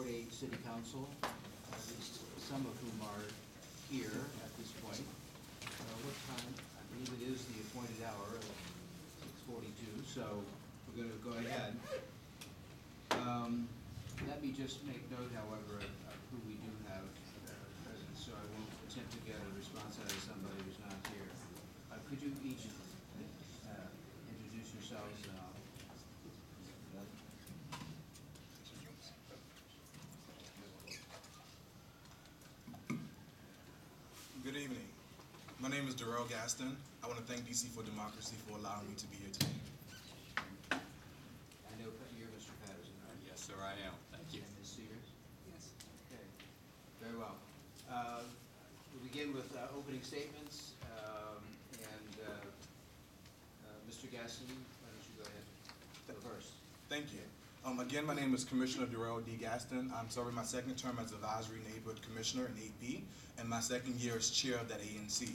Ward 8 City Council, at least some of whom are here at this point. What time? I believe it is the appointed hour of 6:42, so we're going to go ahead. Let me just make note, however, of who we do have present, so I won't attempt to get a response out of somebody who's not here. Could you each introduce yourselves? Good evening. My name is Darrell Gaston. I want to thank DC4D for allowing me to be here today. I know you're Mr. Patterson, right? Yes, sir, I am. Thank you. And Ms. Seegers? Yes. Okay, very well. We'll begin with opening statements, Mr. Gaston, why don't you go ahead first? Thank you. Again, my name is Commissioner Darrell D. Gaston. I'm serving my second term as Advisory Neighborhood Commissioner in 8B, and my second year as Chair of that ANC.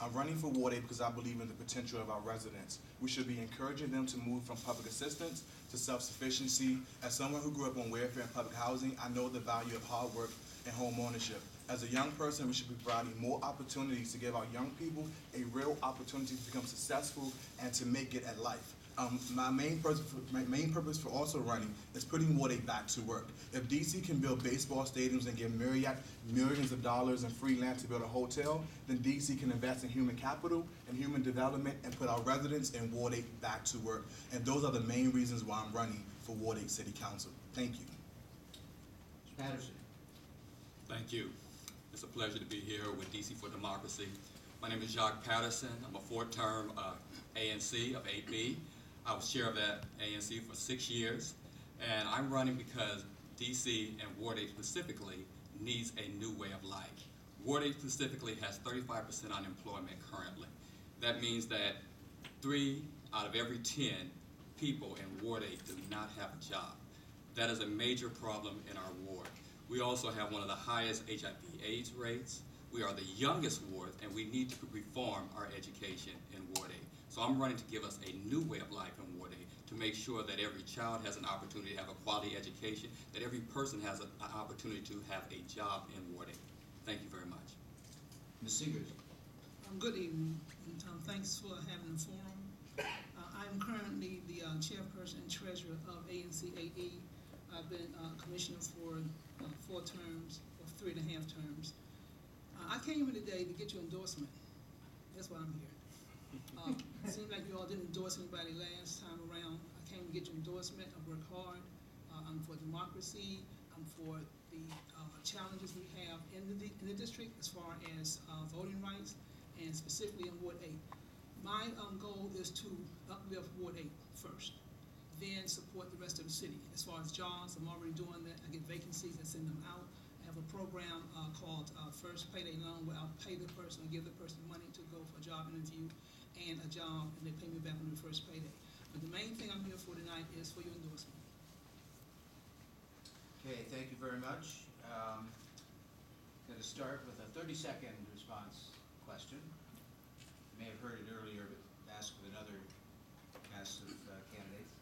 I'm running for Ward 8 because I believe in the potential of our residents. We should be encouraging them to move from public assistance to self-sufficiency. As someone who grew up on welfare and public housing, I know the value of hard work and home ownership. As a young person, we should be providing more opportunities to give our young people a real opportunity to become successful and to make it at life. My main purpose for also running is putting Ward 8 back to work. If DC can build baseball stadiums and give millions of dollars in free land to build a hotel, then DC can invest in human capital and human development and put our residents in Ward 8 back to work. And those are the main reasons why I'm running for Ward 8 City Council. Thank you. Mr. Patterson. Thank you. It's a pleasure to be here with DC4D. My name is Jacques Patterson. I'm a four-term ANC of 8B. I was chair of that ANC for 6 years, and I'm running because DC and Ward 8 specifically needs a new way of life. Ward 8 specifically has 35% unemployment currently. That means that 3 out of every 10 people in Ward 8 do not have a job. That is a major problem in our ward. We also have one of the highest HIV/AIDS rates. We are the youngest ward, and we need to reform our education in Ward 8. So I'm running to give us a new way of life in Ward 8 to make sure that every child has an opportunity to have a quality education, that every person has an opportunity to have a job in Ward 8. Thank you very much. Ms. Seegers. Good evening, and thanks for having the forum. I'm currently the chairperson and treasurer of ANC 8E. I've been commissioner for 4 terms, or 3.5 terms. I came here today to get your endorsement. That's why I'm here. It seemed like you all didn't endorse anybody last time around. I came to get your endorsement. I work hard. I'm for democracy. I'm for the challenges we have in the district as far as voting rights, and specifically in Ward 8. My goal is to uplift Ward 8 first, then support the rest of the city. As far as jobs, I'm already doing that. I get vacancies and send them out. I have a program called First Payday Loan, where I'll pay the person, give the person money to go for a job interview and a job, and they pay me back on the first payday. But the main thing I'm here for tonight is for your endorsement. Okay, thank you very much. Going to start with a 30-second response question. You may have heard it earlier, but asked with another cast of candidates.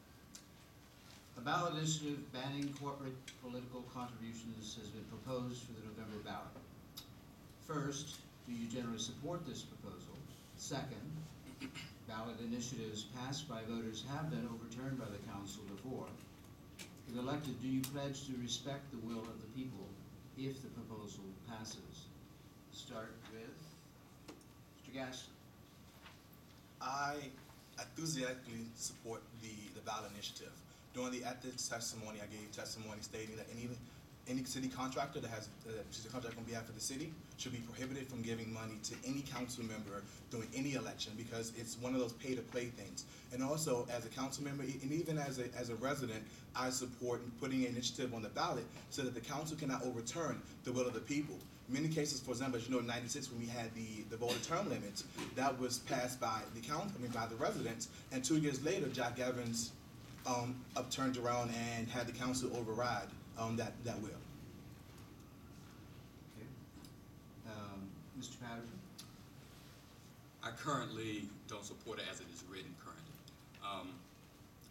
A ballot initiative banning corporate political contributions has been proposed for the November ballot. First, do you generally support this proposal? Second, ballot initiatives passed by voters have been overturned by the council before. If elected, do you pledge to respect the will of the people if the proposal passes? Start with Mr. Gaston. I enthusiastically support the ballot initiative. During the ethics testimony, I gave testimony stating that any city contractor that is a contract on behalf of the city should be prohibited from giving money to any council member during any election, because it's one of those pay-to-play things. And also, as a council member, and even as a resident, I support putting an initiative on the ballot so that the council cannot overturn the will of the people. In many cases, for example, as you know, in '96 when we had the voter term limits, that was passed by the council, by the residents, and 2 years later, Jack Evans turned around and had the council override that will. Okay. Mr. Patterson? I currently don't support it as it is written currently.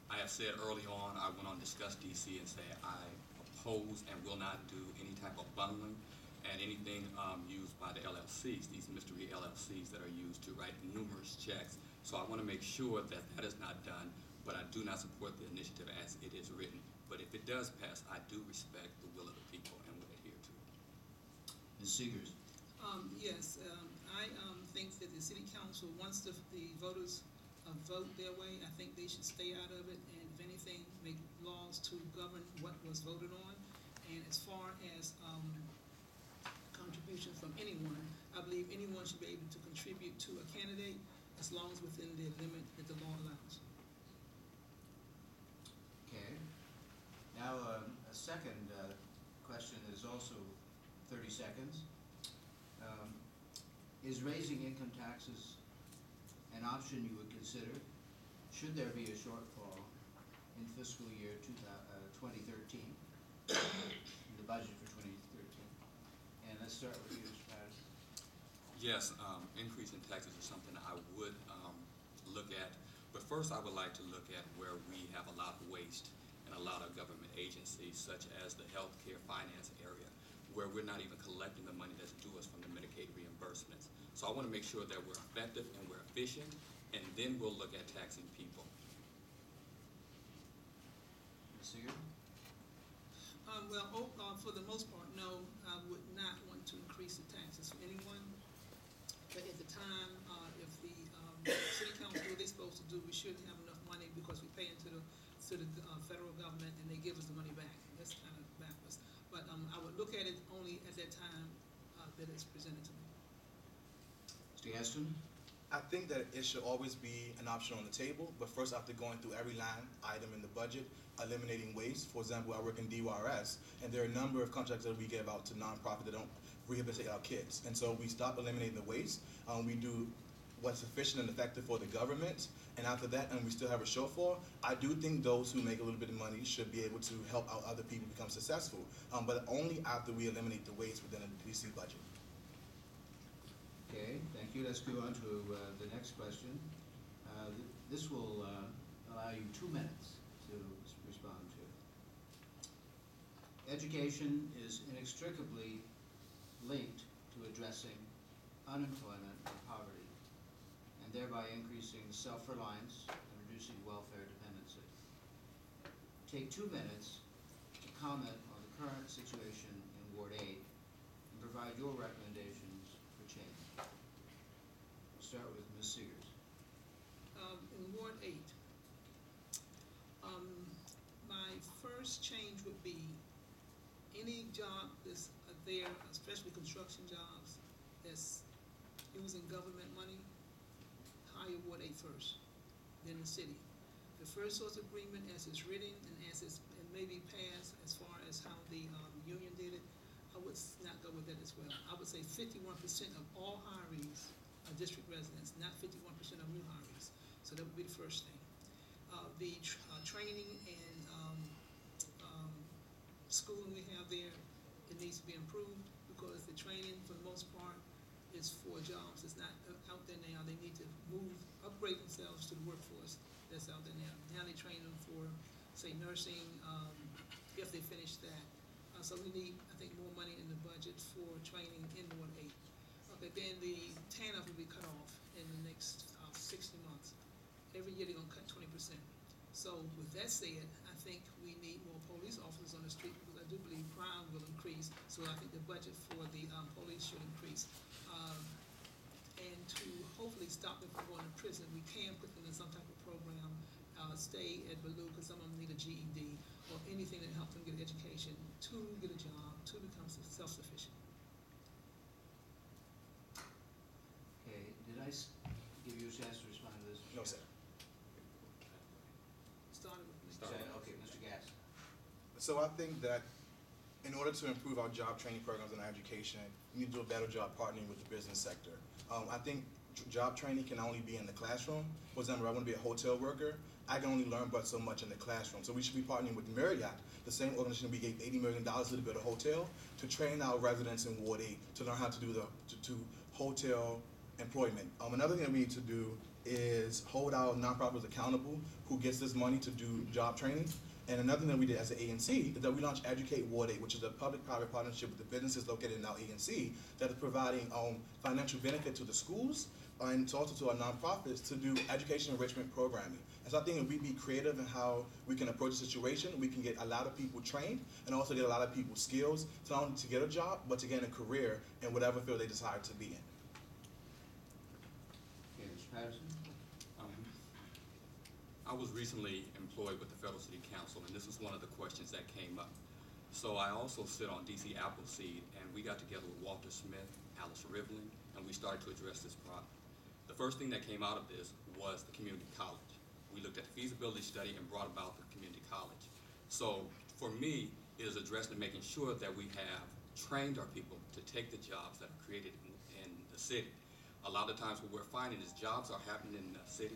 I have said early on, I went on Discuss DC and said I oppose and will not do any type of bundling and anything used by the LLCs, these mystery LLCs that are used to write numerous checks. So I want to make sure that that is not done, but I do not support the initiative as it is written. But if it does pass, I do respect the will of the people and will adhere to it. Ms. Seegers? Yes, I think that the city council, once the voters vote their way, I think they should stay out of it, and if anything, make laws to govern what was voted on. And as far as contribution from anyone, I believe anyone should be able to contribute to a candidate as long as within the limit that the law allows. Okay. Now, a second question is also 30 seconds. Is raising income taxes an option you would consider should there be a shortfall in fiscal year 2013, in the budget for 2013? And let's start with you, Mr. Patterson. Yes, increase in taxes is something I would look at, but first I would like to look at where we have a lot of waste in a lot of government agencies, such as the healthcare finance area, where we're not even collecting the money that's due us from the Medicaid reimbursements. So I want to make sure that we're effective and we're efficient, and then we'll look at taxing people. Ms. Seeger? For the most part, no, I would not want to increase the taxes for anyone. But at the time, if the city council do what they're supposed to do, we should have enough money because we pay into the federal government and they give us the money back. That's kind of backwards. But I would look at it only at that time that it's presented to me. Mr. Gaston? I think that it should always be an option on the table, but first after going through every line item in the budget, eliminating waste. For example, I work in DYRS, and there are a number of contracts that we give out to nonprofits that don't rehabilitate our kids. And so we stop eliminating the waste. We do what's efficient and effective for the government, and after that, and we still have a shortfall, I do think those who make a little bit of money should be able to help out other people become successful, but only after we eliminate the waste within the DC budget. Okay, thank you. Let's go on to the next question. This will allow you 2 minutes to respond to. Education is inextricably linked to addressing unemployment and poverty, and thereby increasing self-reliance and reducing welfare dependency. Take 2 minutes to comment on the current situation in Ward 8 and provide your recommendations for change. We'll start with Ms. Seegers. In Ward 8, my first change would be any job that's there, especially construction jobs, that's using government money, hire Ward 8 first, then the city. The first source agreement as it's written and as it may be passed as far as how the union did it, I would not go with that as well. I would say 51% of all hirees are district residents, not 51% of new hirees. So that would be the first thing. The training and schooling we have there, it needs to be improved because the training for the most part is for jobs that's not out there now. They need to upgrade themselves to the workforce that's out there now. Now they train them for, say, nursing, if they finish that. So we need, I think, more money in the budget for training in Ward 8. Okay, then the TANF will be cut off in the next 60 months. Every year they're gonna cut 20%. So with that said, I think we need more police officers on the street because I do believe crime will increase. So I think the budget for the police should increase. And to hopefully stop them from going to prison, we can put them in some type of program, stay at Baloo because some of them need a GED or anything that helps them get an education to get a job, to become self-sufficient. Okay, did I give you a chance to respond to this? No, sir. Started with me. Okay, Mr. Gass. So I think that in order to improve our job training programs and our education, we need to do a better job partnering with the business sector. I think job training can only be in the classroom. For example, I want to be a hotel worker. I can only learn but so much in the classroom. So we should be partnering with Marriott, the same organization we gave $80 million to build a hotel, to train our residents in Ward 8 to learn how to do to hotel employment. Another thing that we need to do is hold our nonprofits accountable who gets this money to do job training And another thing that we did as an ANC is that we launched Educate Ward 8, which is a public-private partnership with the businesses located in our ANC that is providing financial benefit to the schools and also to our nonprofits to do education enrichment programming. And so I think if we be creative in how we can approach a situation, we can get a lot of people trained and also get a lot of people skills to not only to get a job, but to gain a career in whatever field they desire to be in. Okay, Mr. Patterson? I was recently employed with the Federal City Council, and this was one of the questions that came up. So I also sit on DC Appleseed, and we got together with Walter Smith, Alice Rivlin, and we started to address this problem. The first thing that came out of this was the community college. We looked at the feasibility study and brought about the community college. So for me, it is addressed in making sure that we have trained our people to take the jobs that are created in the city. A lot of times what we're finding is jobs are happening in the city.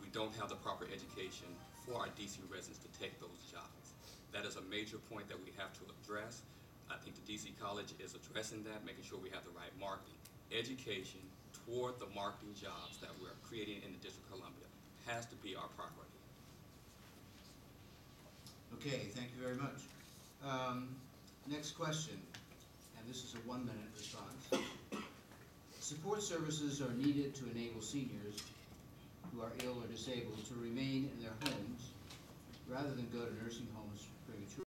We don't have the proper education for our DC residents to take those jobs. That is a major point that we have to address. I think the DC College is addressing that, making sure we have the right marketing. Education toward the marketing jobs that we're creating in the District of Columbia has to be our priority. Okay, thank you very much. Next question, and this is a 1-minute response. Support services are needed to enable seniors who are ill or disabled to remain in their homes rather than go to nursing homes prematurely.